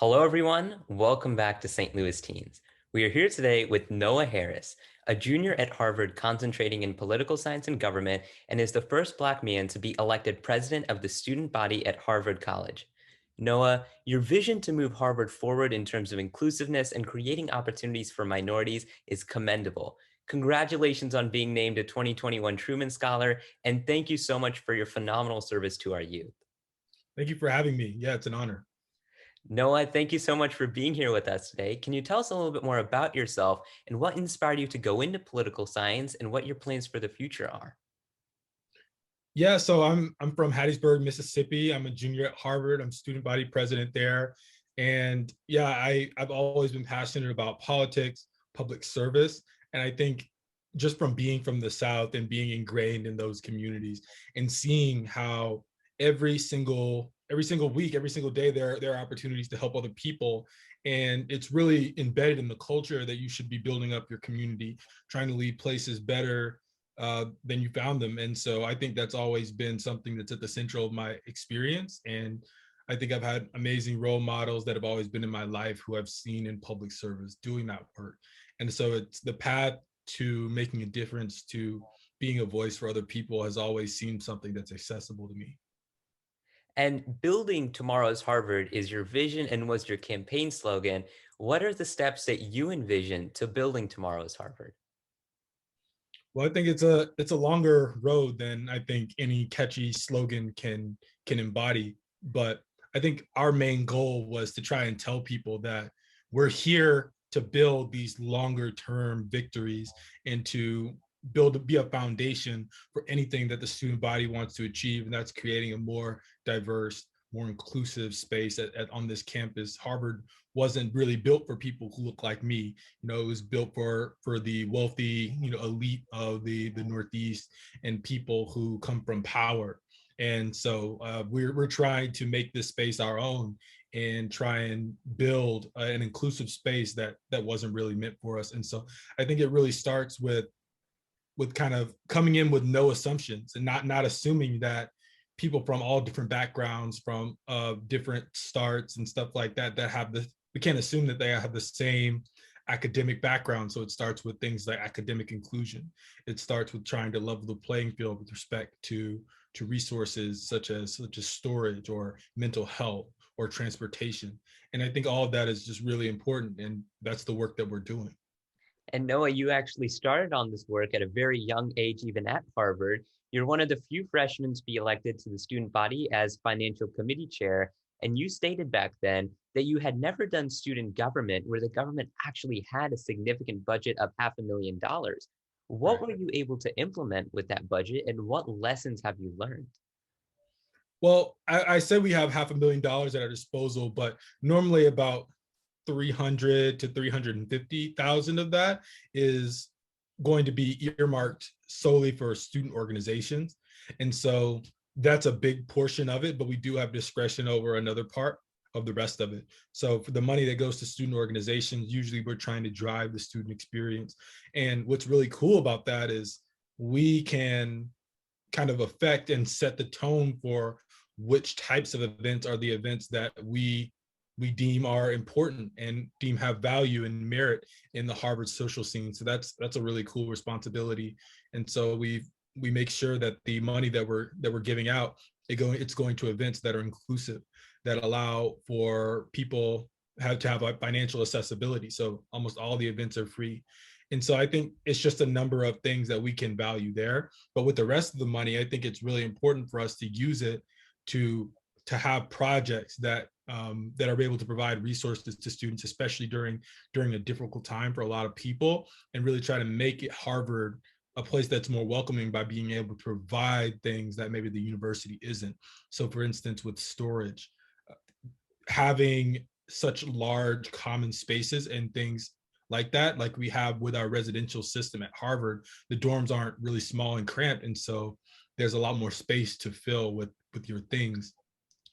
Hello, everyone. Welcome back to St. Louis Teens. We are here today with Noah Harris, a junior at Harvard concentrating in political science and government, and is the first Black man to be elected president of the student body at Harvard College. Noah, your vision to move Harvard forward in terms of inclusiveness and creating opportunities for minorities is commendable. Congratulations on being named a 2021 Truman Scholar, and thank you so much for your phenomenal service to our youth. Thank you for having me. Yeah, it's an honor. Noah, thank you so much for being here with us today. Can you tell us a little bit more about yourself and what inspired you to go into political science and what your plans for the future are? Yeah, so I'm from Hattiesburg, Mississippi. I'm a junior at Harvard. I'm student body president there. And yeah, I've always been passionate about politics, public service. And I think just from being from the South and being ingrained in those communities and seeing how every single week, every single day, there are opportunities to help other people. And it's really embedded in the culture that you should be building up your community, trying to leave places better than you found them. And so I think that's always been something that's at the center of my experience. And I think I've had amazing role models that have always been in my life who I've seen in public service doing that work. And so it's the path to making a difference, to being a voice for other people has always seemed something that's accessible to me. And building tomorrow's Harvard is your vision and was your campaign slogan. What are the steps that you envision to building tomorrow's Harvard? Well, I think it's a longer road than I think any catchy slogan can embody. But I think our main goal was to try and tell people that we're here to build these longer term victories and to be a foundation for anything that the student body wants to achieve, and that's creating a more diverse, more inclusive space on this campus. Harvard wasn't really built for people who look like me. It was built for the wealthy, elite of the Northeast and people who come from power. And so we're trying to make this space our own and try and build an inclusive space that wasn't really meant for us. And so I think it really starts with kind of coming in with no assumptions and not assuming that people from all different backgrounds, from different starts and stuff like that have we can't assume that they have the same academic background. So it starts with things like academic inclusion. It starts with trying to level the playing field with respect to resources such as storage or mental health or transportation. And I think all of that is just really important. And that's the work that we're doing. And Noah, you actually started on this work at a very young age, even at Harvard. You're one of the few freshmen to be elected to the student body as financial committee chair. And you stated back then that you had never done student government where the government actually had a significant budget of $500,000. What Right. were you able to implement with that budget and what lessons have you learned? Well, I said we have $500,000 at our disposal, but normally about 300 to 350,000 of that is going to be earmarked solely for student organizations. And so that's a big portion of it, but we do have discretion over another part of the rest of it. So for the money that goes to student organizations, usually we're trying to drive the student experience. And what's really cool about that is we can kind of affect and set the tone for which types of events are the events that we deem are important and deem have value and merit in the Harvard social scene. So that's a really cool responsibility. And so we make sure that the money that we're giving out, it's going to events that are inclusive, that allow for people have to have a financial accessibility. So almost all the events are free. And so I think it's just a number of things that we can value there. But with the rest of the money, I think it's really important for us to use it to have projects that are able to provide resources to students, especially during a difficult time for a lot of people, and really try to make it Harvard a place that's more welcoming by being able to provide things that maybe the university isn't. So for instance, with storage, having such large common spaces and things like that, like we have with our residential system at Harvard, the dorms aren't really small and cramped. And so there's a lot more space to fill with your things.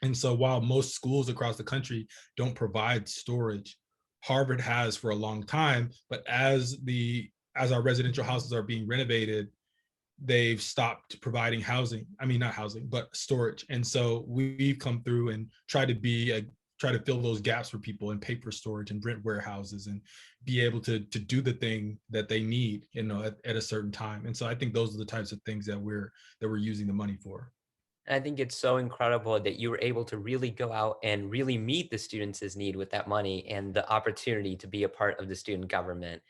And so while most schools across the country don't provide storage, Harvard has for a long time, but as our residential houses are being renovated, they've stopped providing housing. I mean, not housing, but storage. And so we've come through and tried to be try to fill those gaps for people in paper storage and rent warehouses and be able to do the thing that they need, at a certain time. And so I think those are the types of things that we're using the money for. And I think it's so incredible that you were able to really go out and really meet the students' need with that money and the opportunity to be a part of the student government.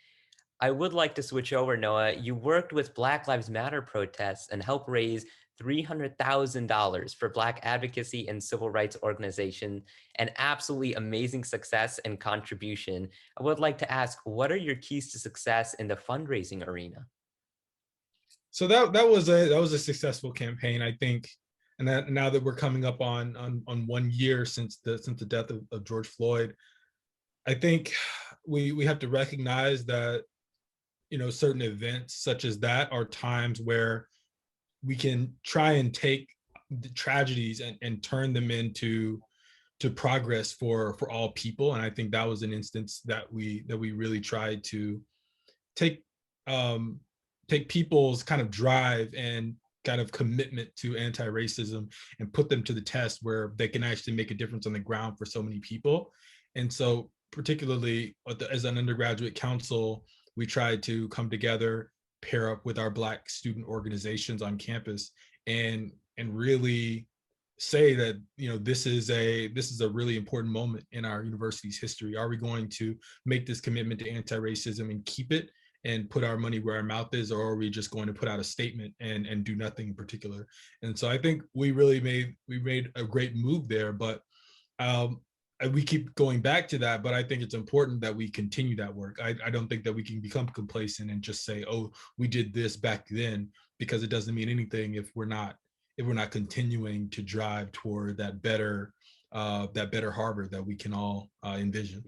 I would like to switch over, Noah. You worked with Black Lives Matter protests and helped raise $300,000 for Black advocacy and civil rights organizations, an absolutely amazing success and contribution. I would like to ask, what are your keys to success in the fundraising arena? So that was a successful campaign, I think. And that now that we're coming up on 1 year since the death of George Floyd, I think we have to recognize that certain events such as that are times where we can try and take the tragedies and turn them into to progress for all people. And I think that was an instance that we really tried to take um, take people's kind of drive and kind of commitment to anti-racism and put them to the test where they can actually make a difference on the ground for so many people. And so particularly as an undergraduate council, we tried to come together, pair up with our Black student organizations on campus, and really say that this is a really important moment in our university's history. Are we going to make this commitment to anti-racism and keep it and put our money where our mouth is, or are we just going to put out a statement and do nothing in particular? And so I think we made a great move there, but um, we keep going back to that. But I think it's important that we continue that work. I don't think that we can become complacent and just say, oh, we did this back then, because it doesn't mean anything if we're not continuing to drive toward that better Harvard that we can all envision.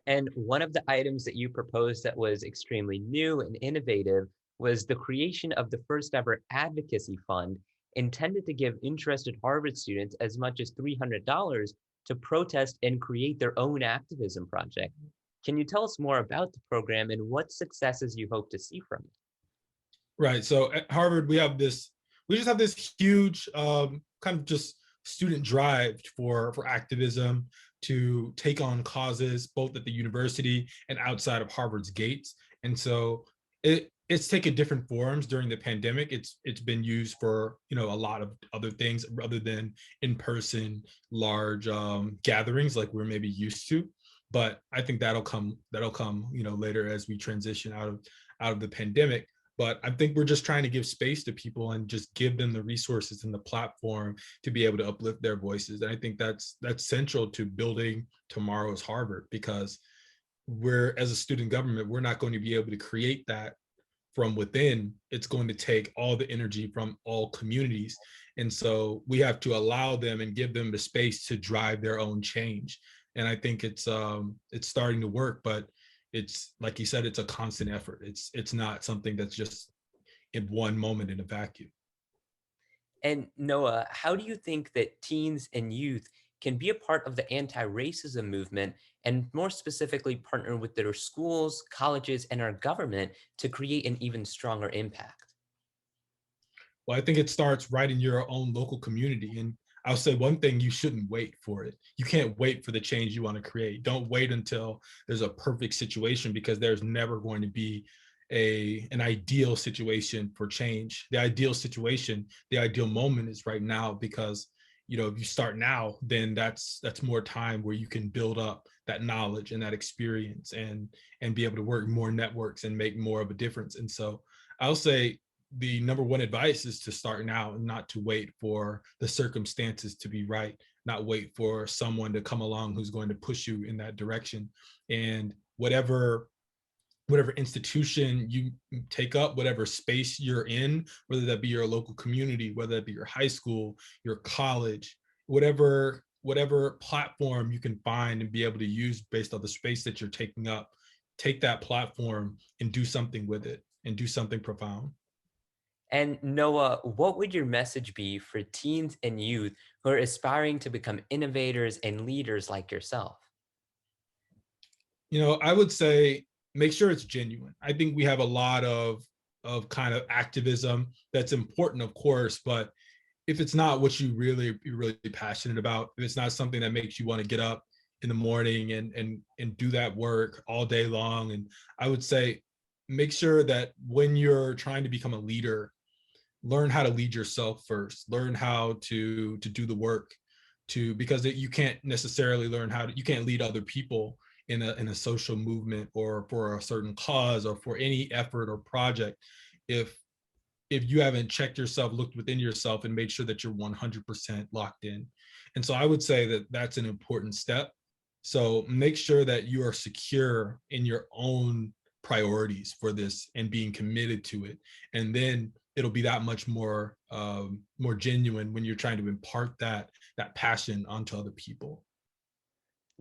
And one of the items that you proposed that was extremely new and innovative was the creation of the first ever Advocacy Fund intended to give interested Harvard students as much as $300 to protest and create their own activism project. Can you tell us more about the program and what successes you hope to see from it? Right. So at Harvard, we just have this huge kind of just student drive for activism to take on causes both at the university and outside of Harvard's gates. And so it's taken different forms during the pandemic. It's been used for a lot of other things other than in-person large gatherings like we're maybe used to. But I think that'll come later as we transition out of the pandemic. But I think we're just trying to give space to people and just give them the resources and the platform to be able to uplift their voices. And I think that's central to building tomorrow's Harvard, because we're, as a student government, we're not going to be able to create that from within. It's going to take all the energy from all communities. And so we have to allow them and give them the space to drive their own change. And I think it's starting to work, but it's like you said, it's a constant effort. It's not something that's just in one moment in a vacuum. And Noah, how do you think that teens and youth can be a part of the anti-racism movement and more specifically partner with their schools, colleges, and our government to create an even stronger impact? Well, I think it starts right in your own local community. And I'll say one thing: you shouldn't wait for it. You can't wait for the change you want to create. Don't wait until there's a perfect situation, because there's never going to be an ideal situation for change. The ideal situation, the ideal moment is right now, because if you start now, then that's more time where you can build up that knowledge and that experience and be able to work more networks and make more of a difference. And so I'll say the number one advice is to start now and not to wait for the circumstances to be right, not wait for someone to come along who's going to push you in that direction. And whatever institution you take up, whatever space you're in, whether that be your local community, whether that be your high school, your college, whatever platform you can find and be able to use based on the space that you're taking up, take that platform and do something with it and do something profound. And Noah, what would your message be for teens and youth who are aspiring to become innovators and leaders like yourself? I would say make sure it's genuine. I think we have a lot of kind of activism that's important, of course, but if it's not what you're really passionate about, if it's not something that makes you want to get up in the morning and do that work all day long, and I would say make sure that when you're trying to become a leader, learn how to lead yourself first. Learn how to do the work, to because you can't necessarily learn how to, you can't lead other people in a social movement or for a certain cause or for any effort or project if you haven't checked yourself, looked within yourself, and made sure that you're 100% locked in. And so I would say that that's an important step. So make sure that you are secure in your own priorities for this and being committed to it. And then it'll be that much more more genuine when you're trying to impart that passion onto other people.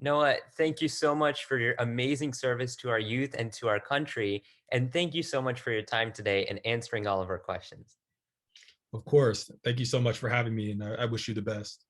Noah, thank you so much for your amazing service to our youth and to our country. And thank you so much for your time today and answering all of our questions. Of course. Thank you so much for having me, and I wish you the best.